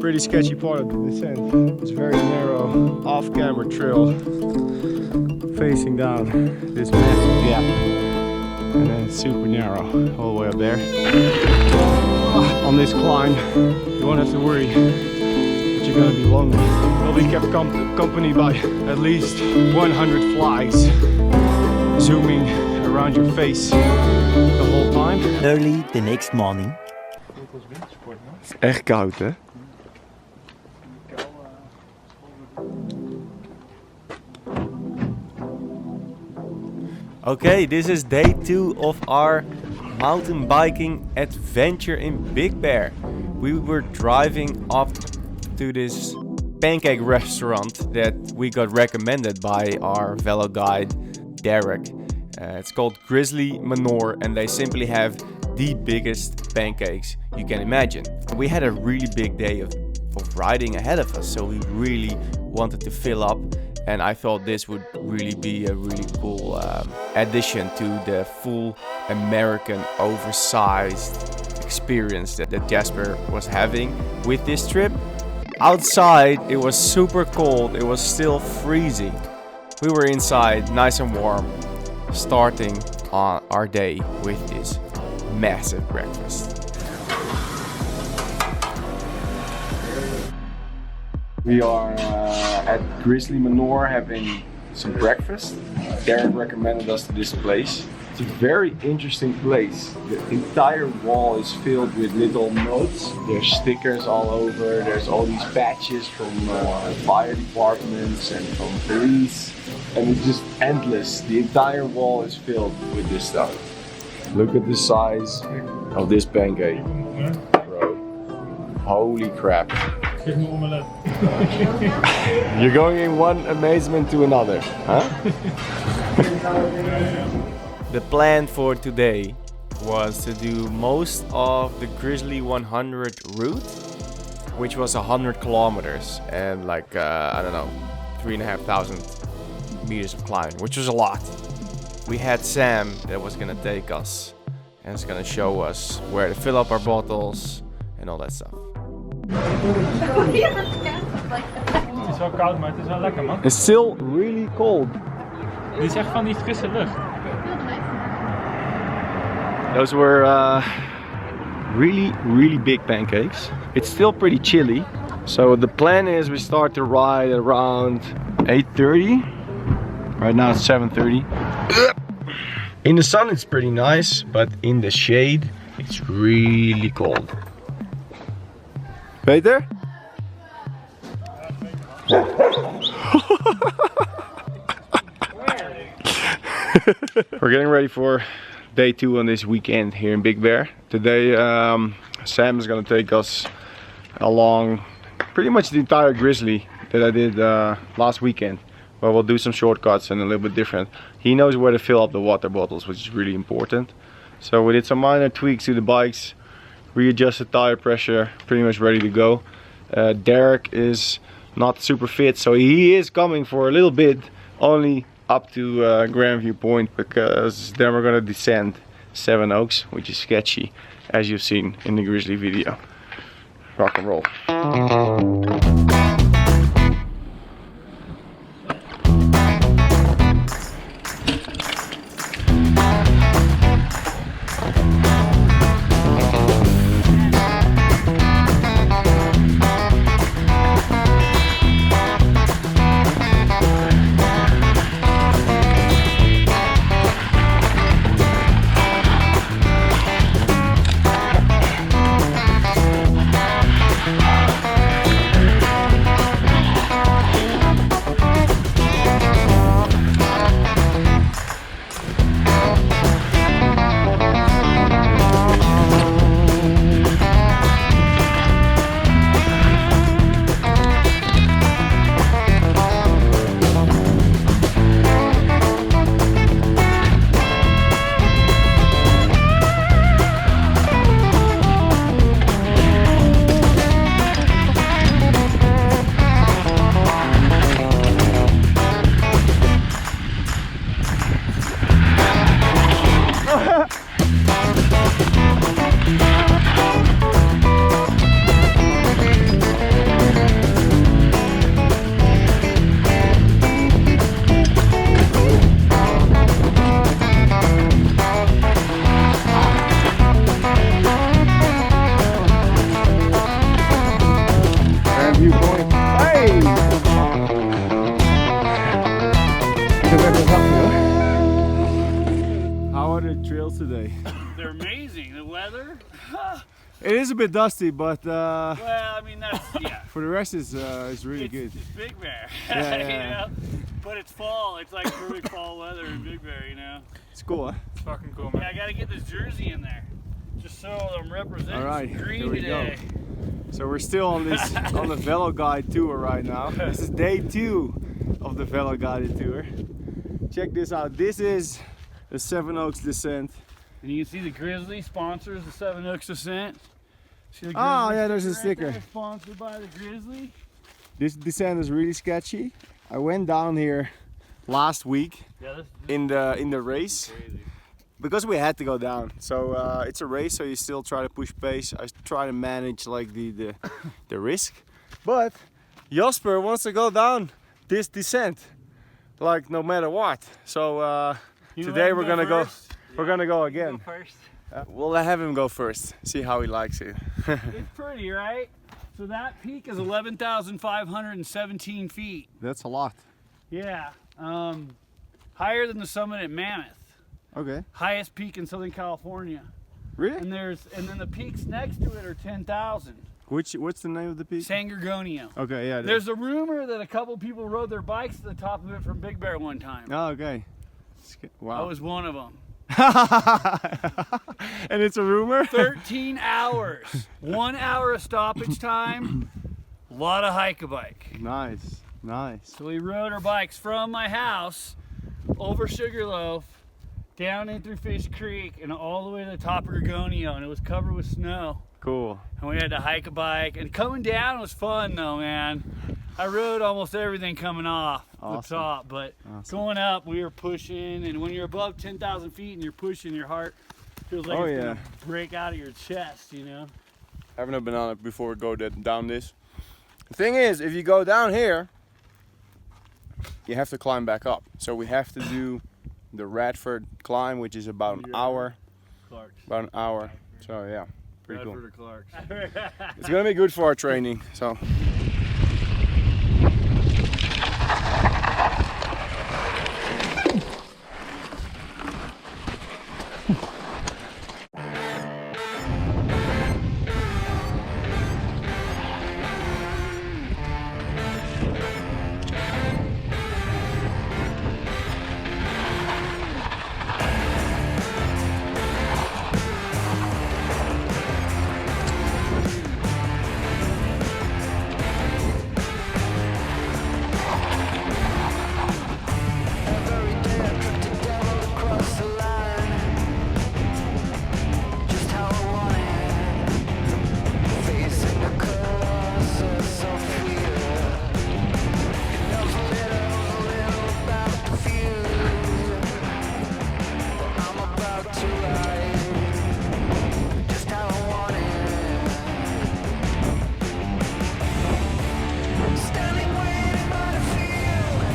Pretty sketchy part of the descent. It's very narrow, off-camber trail, facing down this massive gap, and then it's super narrow all the way up there. On this climb, you won't have to worry that you're gonna be lonely. You'll be kept company by at least 100 flies zooming around your face the whole time. Early the next morning. Het is echt koud, hè? Okay, this is day 2 of our mountain biking adventure in Big Bear. We were driving up to this pancake restaurant that we got recommended by our fellow guide Derek. It's called Grizzly Manor, and they simply have the biggest pancakes you can imagine. We had a really big day of riding ahead of us, so we really wanted to fill up, and I thought this would really be a really cool addition to the full American oversized experience that Jasper was having with this trip. Outside it was super cold, it was still freezing. We were inside, nice and warm, starting on our day with this massive breakfast. We are at Grizzly Manor having some breakfast. Derek recommended us to this place. It's a very interesting place. The entire wall is filled with little notes. There's stickers all over. There's all these patches from fire departments and from police. And it's just endless. The entire wall is filled with this stuff. Look at the size of this pancake. Bro. Holy crap. You're going in one amazement to another, huh? The plan for today was to do most of the Grizzly 100 route, which was 100 kilometers and like, I don't know, 3,500 meters of climbing, which was a lot. We had Sam that was gonna take us and it's gonna show us where to fill up our bottles and all that stuff. Het is wel koud, maar het is wel lekker, man. It's still really cold. Dit is echt van die frisse lucht. Those were really big pancakes. It's still pretty chilly. So the plan is we start to ride around 8:30. Right now it's 7:30. In the sun it's pretty nice, but in the shade it's really cold. Peter? We're getting ready for day 2 on this weekend here in Big Bear. Today Sam is gonna take us along pretty much the entire Grizzly that I did last weekend. But we'll do some shortcuts and a little bit different. He knows where to fill up the water bottles, which is really important. So we did some minor tweaks to the bikes, readjusted tire pressure, pretty much ready to go. Derek is not super fit, so he is coming for a little bit, only up to Grandview Point, because then we're gonna descend Seven Oaks, which is sketchy, as you've seen in the Grizzly video. Rock and roll. It is a bit dusty, but Well, I mean, that's, yeah. for the rest it's really good. It's Big Bear, Yeah, you yeah. know? But it's fall. It's like perfect fall weather in Big Bear, you know? It's cool, huh? It's fucking cool, Yeah, man. I gotta get this jersey in there. Just so I'm representing All right, some green here we go. today. So we're still on this on the Velo Guide tour right now. This is day 2 of the Velo Guided tour. Check this out. This is the Seven Oaks descent. And you can see the Grizzly sponsors the Seven Oaks Descent. See the Oh, Grizzly yeah, there's a right sticker. there, sponsored by the Grizzly. This descent is really sketchy. I went down here last week Yeah, this in the race crazy. because we had to go down. So it's a race, so you still try to push pace. I try to manage like the risk. But Jasper wants to go down this descent, like no matter what. So today we're gonna go. We're gonna go again. First. We'll have him go first. See how he likes it. It's pretty, right? So that peak is 11,517 feet. That's a lot. Yeah. Higher than the summit at Mammoth. Okay. Highest peak in Southern California. Really? And then the peaks next to it are 10,000. What's the name of the peak? San Gorgonio. Okay, yeah. There's a rumor that a couple people rode their bikes to the top of it from Big Bear one time. Oh, okay. I Wow. was one of them. And it's a rumor? 13 hours. 1 hour of stoppage time. A lot of hike-a-bike. Nice, nice. So we rode our bikes from my house over Sugarloaf, down in through Fish Creek, and all the way to the top of Gorgonio, and it was covered with snow. Cool. And we had to hike a bike, and coming down was fun though, man. I rode almost everything coming off Awesome. the top, but Awesome. going up, we were pushing, and when you're above 10,000 feet and you're pushing, your heart feels like Oh, it's yeah. gonna break out of your chest, you know? Haven't a banana before we go down this. The thing is, if you go down here, you have to climb back up. So we have to do the Radford climb, which is about an hour. Clark's. About an hour. So yeah, pretty cool. Radford or Clark's. It's gonna be good for our training. So.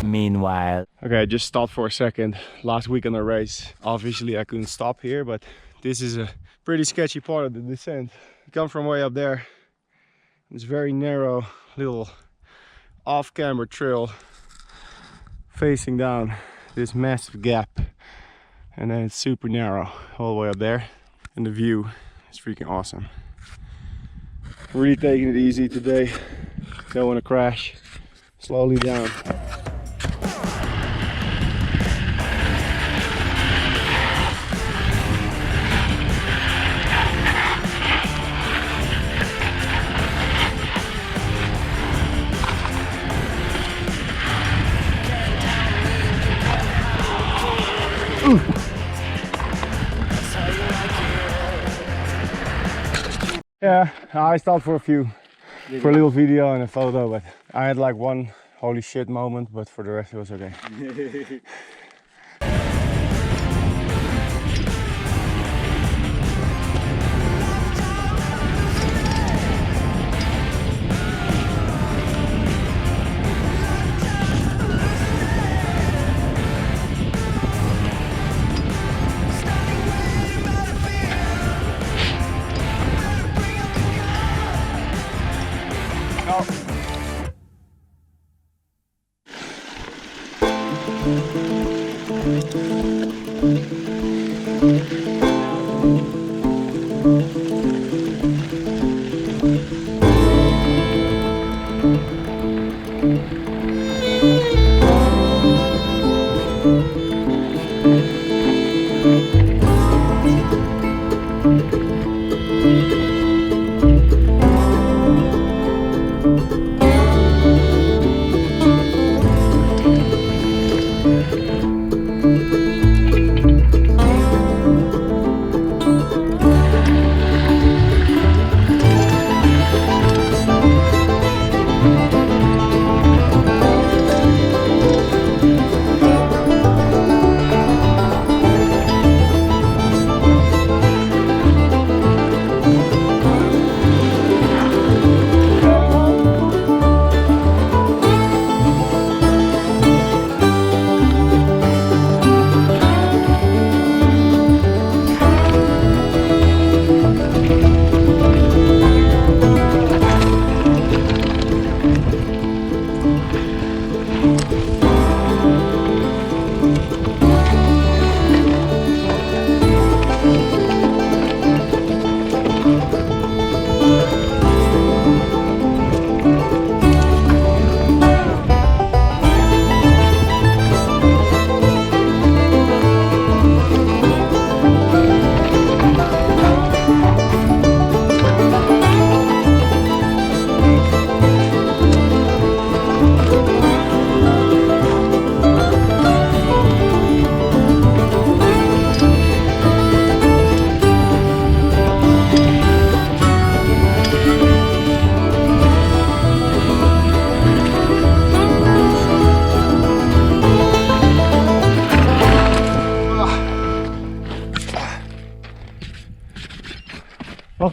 Meanwhile, Okay, I just stopped for a second. Last week on the race, obviously I couldn't stop here, but this is a pretty sketchy part of the descent. You come from way up there. It's very narrow, little off-camber trail facing down this massive gap, and then it's super narrow all the way up there, and the view is freaking awesome. Really taking it easy today. Don't want to crash. Slowly down. Yeah, I stopped for a little video and a photo, but I had like one holy shit moment, but for the rest it was okay. Oh. Wacht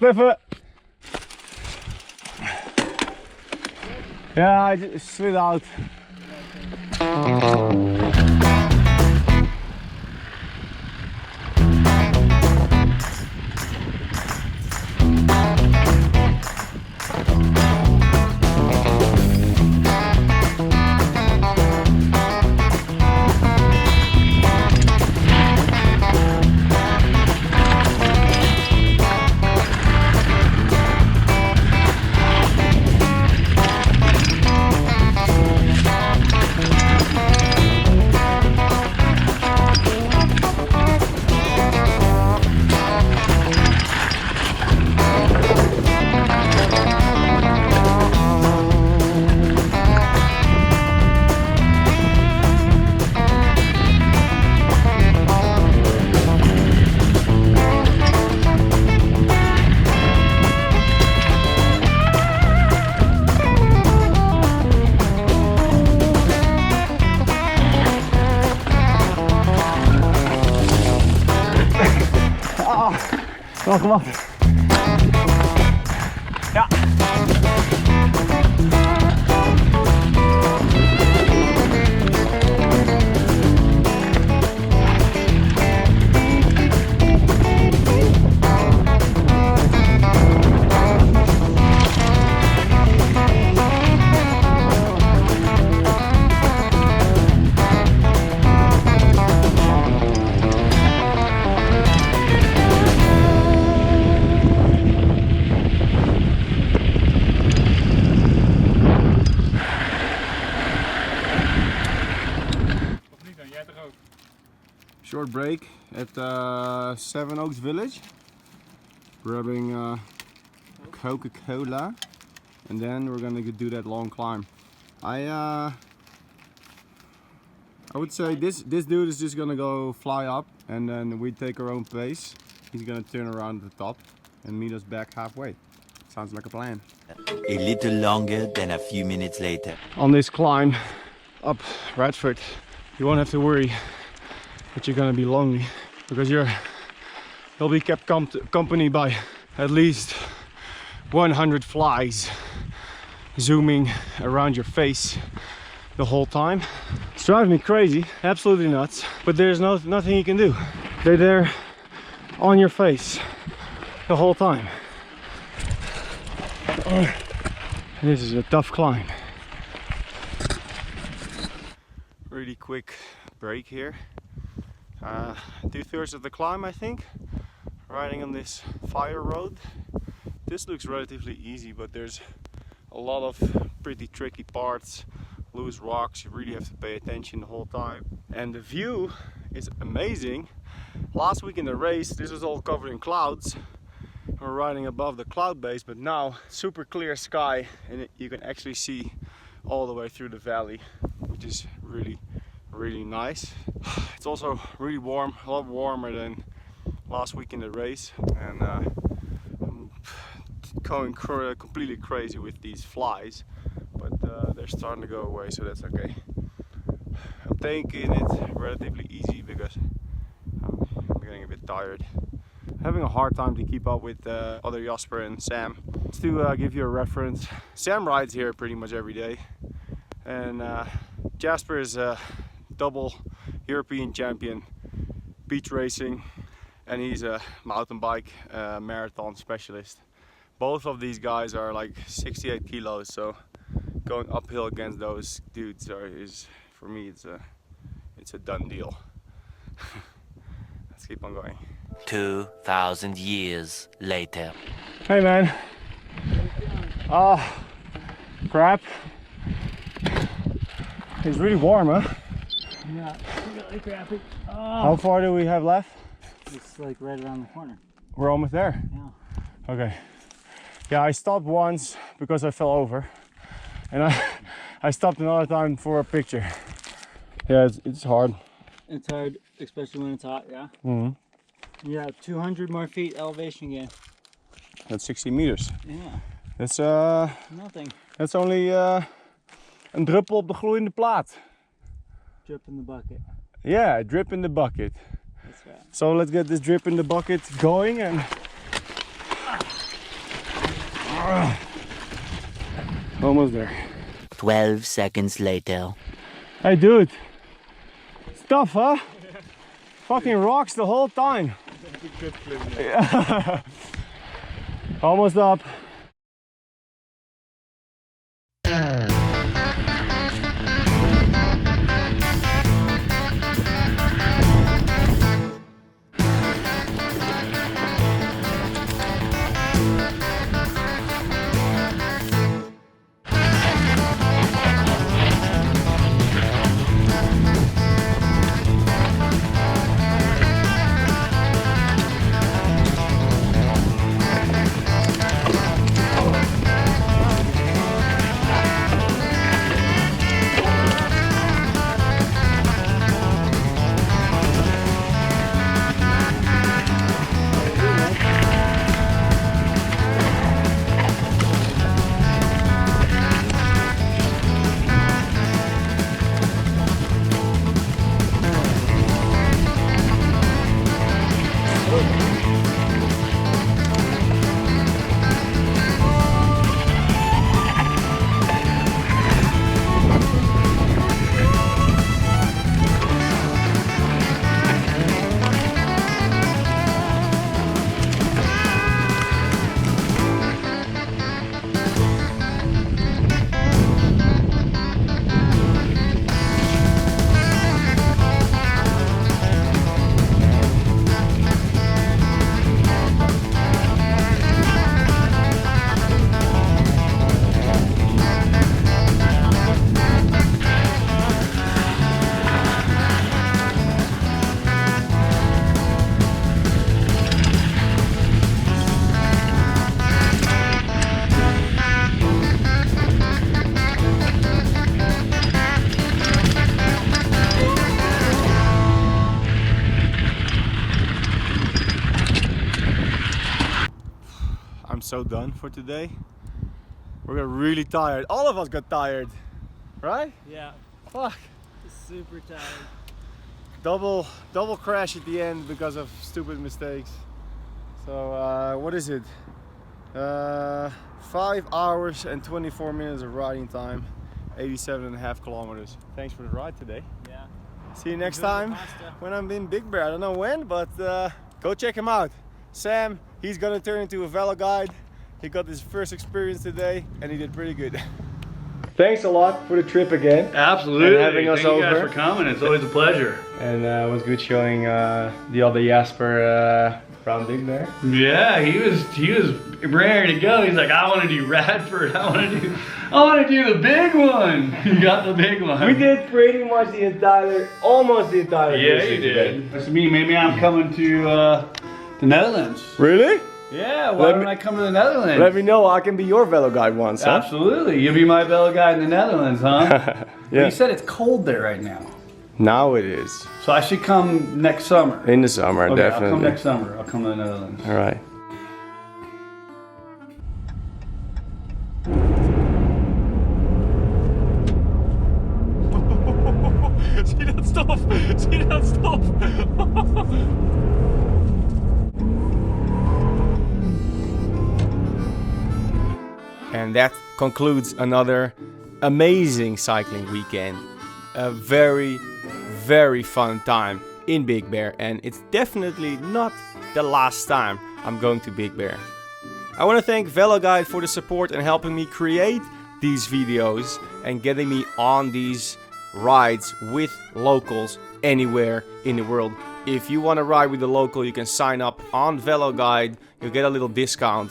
even. Ja, I just slid out. Wacht. Ja. Short break at Seven Oaks Village, grabbing Coca-Cola, and then we're gonna do that long climb. I would say this dude is just gonna go fly up, and then we take our own pace. He's gonna turn around at the top and meet us back halfway. Sounds like a plan. A little longer than a few minutes later. On this climb up Radford, you won't have to worry that you're gonna be lonely, because you'll be kept company by at least 100 flies zooming around your face the whole time. It's driving me crazy, absolutely nuts, but there's nothing you can do. They're there on your face the whole time. This is a tough climb. Really quick break here. 2/3 of the climb, I think, riding on this fire road. This looks relatively easy, but there's a lot of pretty tricky parts, loose rocks. You really have to pay attention the whole time. And the view is amazing. Last week in the race, this was all covered in clouds. We're riding above the cloud base, but now super clear sky, and you can actually see all the way through the valley, which is really nice. It's also really warm, a lot warmer than last week in the race, and I'm going completely crazy with these flies, but they're starting to go away, so that's okay. I'm taking it relatively easy because I'm getting a bit tired. Having a hard time to keep up with other Jasper and Sam. Just to give you a reference, Sam rides here pretty much every day, and Jasper is a double European champion beach racing, and he's a mountain bike marathon specialist. Both of these guys are like 68 kilos, so going uphill against those dudes is, for me, it's a done deal. Let's keep on going. 2,000 years later. Hey man. Crap. It's really warm, huh? Yeah, really crappy. How far do we have left? It's like right around the corner. We're almost there. Yeah. Okay. Yeah, I stopped once because I fell over, and I stopped another time for a picture. Yeah, it's hard. It's hard, especially when it's hot, yeah? Mm-hmm. Yeah, 200 more feet elevation gain. That's 60 meters. Yeah. That's Nothing. That's only een druppel op de gloeiende plaat. Drip in the bucket. Yeah, drip in the bucket. That's right. So let's get this drip in the bucket going, and almost there. 12 seconds later. Hey dude, it's tough, huh? Fucking rocks the whole time. Yeah. Almost up. So done for today. We got really tired. All of us got tired, right? Yeah. Fuck. Super tired. Double crash at the end because of stupid mistakes. So what is it? 5 hours and 24 minutes of riding time, 87.5 kilometers. Thanks for the ride today. Yeah. See you next time when I'm in Big Bear. I don't know when, but go check him out. Sam, he's gonna turn into a velo guide. He got his first experience today and he did pretty good. Thanks a lot for the trip again. Absolutely. And having us Thank you over. guys for coming. It's always a pleasure. And it was good showing the other Jasper From Big Bear? Yeah, he was ready to go. He's like, I want to do Radford. I want to do the big one. You got the big one. We did pretty much almost the entire Yeah, Grizzly you did. today. That's me. Maybe I'm coming to the Netherlands. Really? Yeah, why don't I come to the Netherlands? Let me know, I can be your velo guide once, huh? Absolutely. You'll be my velo guide in the Netherlands, huh? Yeah. You said it's cold there right now. Now it is. So I should come next summer. In the summer, Okay, definitely. I'll come next summer. I'll come to the Netherlands. All right. Zie dat stof? Zie dat stof? And that concludes another amazing cycling weekend. A very, very fun time in Big Bear, and it's definitely not the last time I'm going to Big Bear. I want to thank VeloGuide for the support and helping me create these videos and getting me on these rides with locals anywhere in the world. If you want to ride with a local, you can sign up on VeloGuide, you'll get a little discount.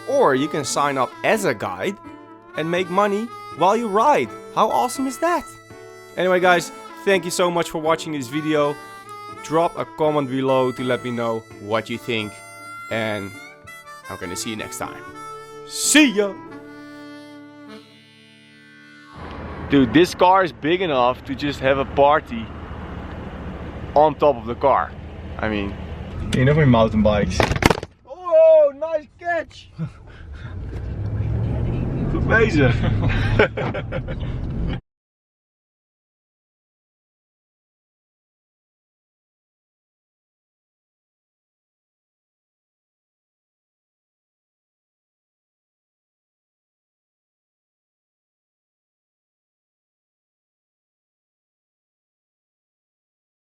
Or you can sign up as a guide and make money while you ride. How awesome is that? Anyway guys, thank you so much for watching this video. Drop a comment below to let me know what you think. And I'm gonna see you next time. See ya! Dude, this car is big enough to just have a party on top of the car. I mean, you know, with mountain bikes. Oh, nice catch! Goed bezig.